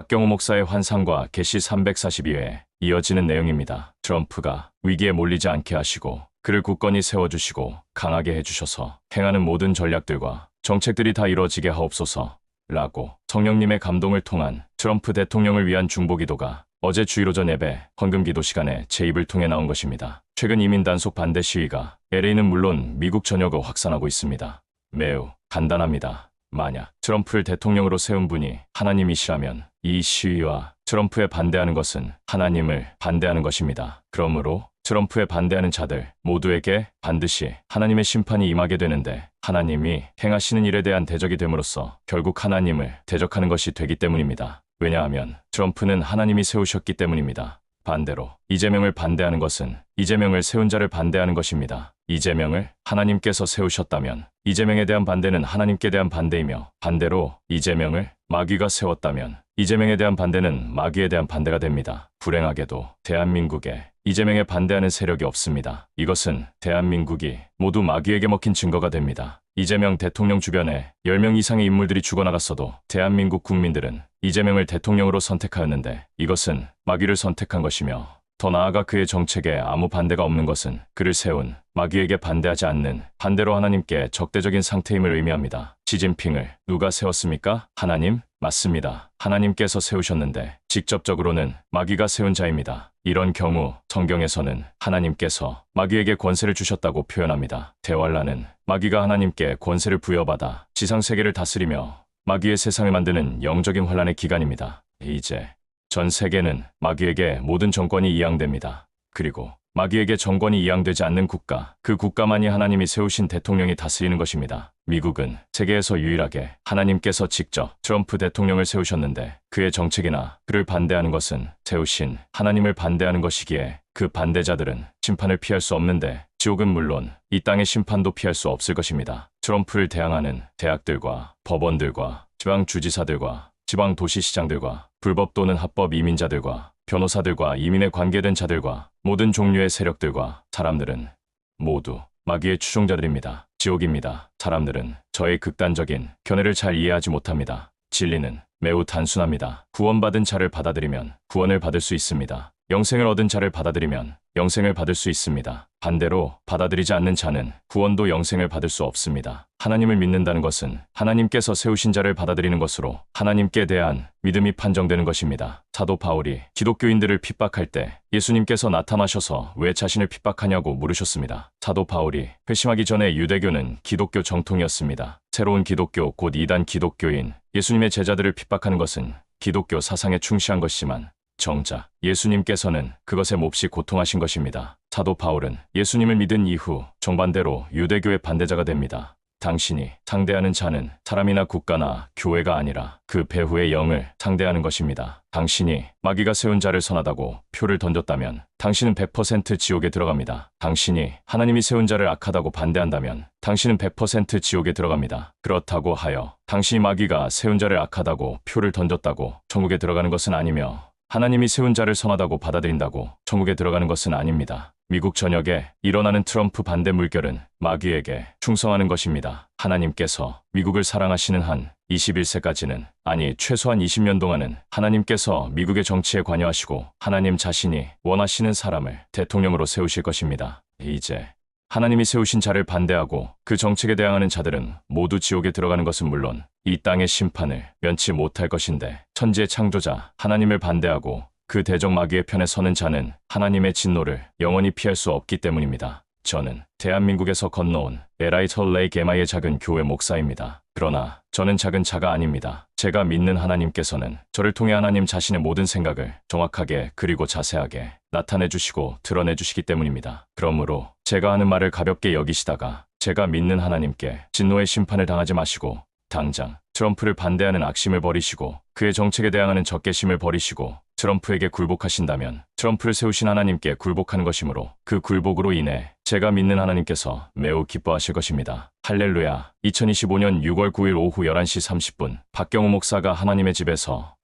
박경호 목사의 환상과 계시 342회 이어지는 내용입니다. 트럼프가 위기에 몰리지 않게 하시고 그를 굳건히 세워주시고 강하게 해주셔서 행하는 모든 전략들과 정책들이 다 이루어지게 하옵소서 라고 성령님의 감동을 통한 트럼프 대통령을 위한 중보기도가 어제 주일오전 예배 헌금기도 시간에 제 입을 통해 나온 것입니다. 최근 이민 단속 반대 시위가 LA는 물론 미국 전역으로 확산하고 있습니다. 매우 간단합니다. 만약 트럼프를 대통령으로 세운 분이 하나님이시라면 이 시위와 트럼프에 반대하는 것은 하나님을 반대하는 것입니다. 그러므로 트럼프에 반대하는 자들 모두에게 반드시 하나님의 심판이 임하게 되는데 하나님이 행하시는 일에 대한 대적이 됨으로써 결국 하나님을 대적하는 것이 되기 때문입니다. 왜냐하면 트럼프는 하나님이 세우셨기 때문입니다. 반대로 이재명을 반대하는 것은 이재명을 세운 자를 반대하는 것입니다. 이재명을 하나님께서 세우셨다면 이재명에 대한 반대는 하나님께 대한 반대이며 반대로 이재명을 마귀가 세웠다면 이재명에 대한 반대는 마귀에 대한 반대가 됩니다. 불행하게도 대한민국에 이재명에 반대하는 세력이 없습니다. 이것은 대한민국이 모두 마귀에게 먹힌 증거가 됩니다. 이재명 대통령 주변에 10명 이상의 인물들이 죽어나갔어도 대한민국 국민들은 이재명을 대통령으로 선택하였는데 이것은 마귀를 선택한 것이며 더 나아가 그의 정책에 아무 반대가 없는 것은 그를 세운 마귀에게 반대하지 않는 반대로 하나님께 적대적인 상태임을 의미합니다. 시진핑을 누가 세웠습니까? 하나님? 맞습니다. 하나님께서 세우셨는데 직접적으로는 마귀가 세운 자입니다. 이런 경우 성경에서는 하나님께서 마귀에게 권세를 주셨다고 표현합니다. 대환란은 마귀가 하나님께 권세를 부여받아 지상세계를 다스리며 마귀의 세상을 만드는 영적인 환란의 기간입니다. 이제 전 세계는 마귀에게 모든 정권이 이양됩니다. 그리고 마귀에게 정권이 이양되지 않는 국가, 그 국가만이 하나님이 세우신 대통령이 다스리는 것입니다. 미국은 세계에서 유일하게 하나님께서 직접 트럼프 대통령을 세우셨는데 그의 정책이나 그를 반대하는 것은 세우신 하나님을 반대하는 것이기에 그 반대자들은 심판을 피할 수 없는데 지옥은 물론 이 땅의 심판도 피할 수 없을 것입니다. 트럼프를 대항하는 대학들과 법원들과 지방주지사들과 지방도시시장들과 불법 또는 합법 이민자들과 변호사들과 이민에 관계된 자들과 모든 종류의 세력들과 사람들은 모두 마귀의 추종자들입니다. 지옥입니다. 사람들은 저의 극단적인 견해를 잘 이해하지 못합니다. 진리는 매우 단순합니다. 구원받은 자를 받아들이면 구원을 받을 수 있습니다. 영생을 얻은 자를 받아들이면 영생을 받을 수 있습니다. 반대로 받아들이지 않는 자는 구원도 영생을 받을 수 없습니다. 하나님을 믿는다는 것은 하나님께서 세우신 자를 받아들이는 것으로 하나님께 대한 믿음이 판정되는 것입니다. 사도 바울이 기독교인들을 핍박할 때 예수님께서 나타나셔서 왜 자신을 핍박하냐고 물으셨습니다. 사도 바울이 회심하기 전에 유대교는 기독교 정통이었습니다. 새로운 기독교 곧 이단 기독교인 예수님의 제자들을 핍박하는 것은 기독교 사상에 충실한 것이지만 정작 예수님께서는 그것에 몹시 고통하신 것입니다. 사도 바울은 예수님을 믿은 이후 정반대로 유대교의 반대자가 됩니다. 당신이 상대하는 자는 사람이나 국가나 교회가 아니라 그 배후의 영을 상대하는 것입니다. 당신이 마귀가 세운 자를 선하다고 표를 던졌다면 당신은 100% 지옥에 들어갑니다. 당신이 하나님이 세운 자를 악하다고 반대한다면 당신은 100% 지옥에 들어갑니다. 그렇다고 하여 당신이 마귀가 세운 자를 악하다고 표를 던졌다고 천국에 들어가는 것은 아니며 하나님이 세운 자를 선하다고 받아들인다고 천국에 들어가는 것은 아닙니다. 미국 전역에 일어나는 트럼프 반대 물결은 마귀에게 충성하는 것입니다. 하나님께서 미국을 사랑하시는 한 21세까지는 아니 최소한 20년 동안은 하나님께서 미국의 정치에 관여하시고 하나님 자신이 원하시는 사람을 대통령으로 세우실 것입니다. 이제 하나님이 세우신 자를 반대하고 그 정책에 대항하는 자들은 모두 지옥에 들어가는 것은 물론 이 땅의 심판을 면치 못할 것인데 천지의 창조자 하나님을 반대하고 그 대적 마귀의 편에 서는 자는 하나님의 진노를 영원히 피할 수 없기 때문입니다. 저는 대한민국에서 건너온 LA 레이 게마의 작은 교회 목사입니다. 그러나 저는 작은 자가 아닙니다. 제가 믿는 하나님께서는 저를 통해 하나님 자신의 모든 생각을 정확하게 그리고 자세하게 나타내 주시고 드러내 주시기 때문입니다. 그러므로 제가 하는 말을 가볍게 여기시다가 제가 믿는 하나님께 진노의 심판을 당하지 마시고 당장 트럼프를 반대하는 악심을 버리시고 그의 정책에 대항하는 적개심을 버리시고 트럼프에게 굴복하신다면 트럼프를 세우신 하나님께 굴복하는 것이므로 그 굴복으로 인해 제가 믿는 하나님께서 매우 기뻐하실 것입니다. 할렐루야. 2025년 6월 9일 오후 11시 30분 박경호 목사가 하나님의 집에서